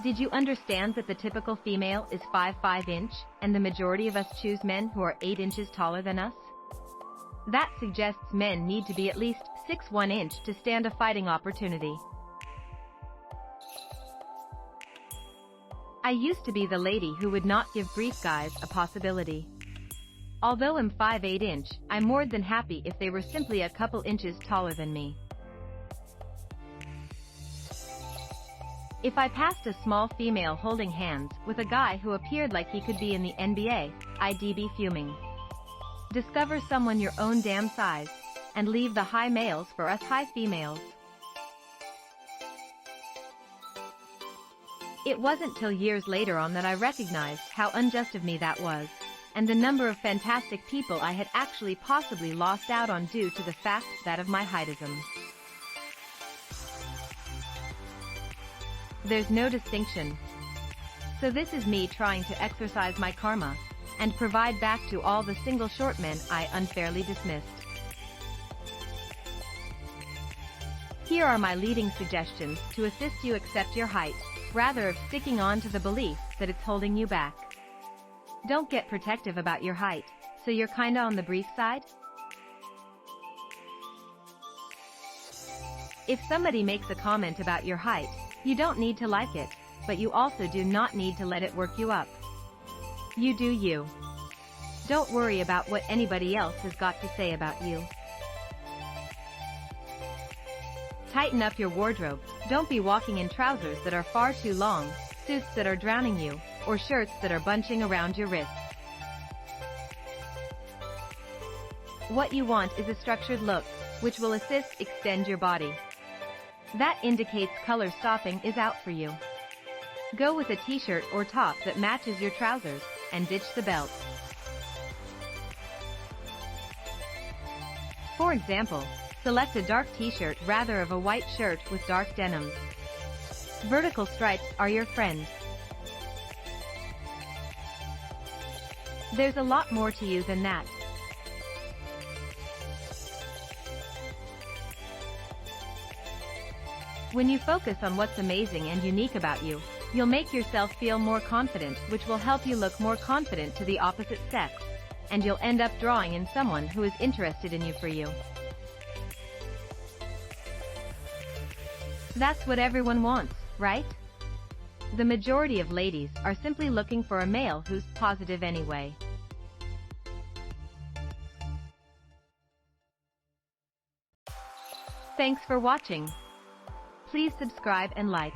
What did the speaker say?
Did you understand that the typical female is 5'5" inch, and the majority of us choose men who are 8 inches taller than us? That suggests men need to be at least 6'1" inch to stand a fighting opportunity. I used to be the lady who would not give brief guys a possibility. Although I'm 5'8" inch, I'm more than happy if they were simply a couple inches taller than me. If I passed a small female holding hands with a guy who appeared like he could be in the NBA, I'd be fuming. Discover someone your own damn size, and leave the high males for us high females. It wasn't till years later on that I recognized how unjust of me that was, and the number of fantastic people I had actually possibly lost out on due to the fact that of my heightism. There's no distinction. So this is me trying to exercise my karma, and provide back to all the single short men I unfairly dismissed. Here are my leading suggestions to assist you accept your height, rather of sticking on to the belief that it's holding you back. Don't get protective about your height, so you're kinda on the brief side? If somebody makes a comment about your height, you don't need to like it, but you also do not need to let it work you up. You do you. Don't worry about what anybody else has got to say about you. Tighten up your wardrobe. Don't be walking in trousers that are far too long, suits that are drowning you, or shirts that are bunching around your wrists. What you want is a structured look, which will assist extend your body. That indicates color stopping is out for you. Go with a t-shirt or top that matches your trousers, and ditch the belt. For example, select a dark t-shirt rather of a white shirt with dark denim. Vertical stripes are your friend. There's a lot more to you than that. When you focus on what's amazing and unique about you, you'll make yourself feel more confident, which will help you look more confident to the opposite sex, and you'll end up drawing in someone who is interested in you for you. That's what everyone wants, right? The majority of ladies are simply looking for a male who's positive anyway. Thanks for watching. Please subscribe and like.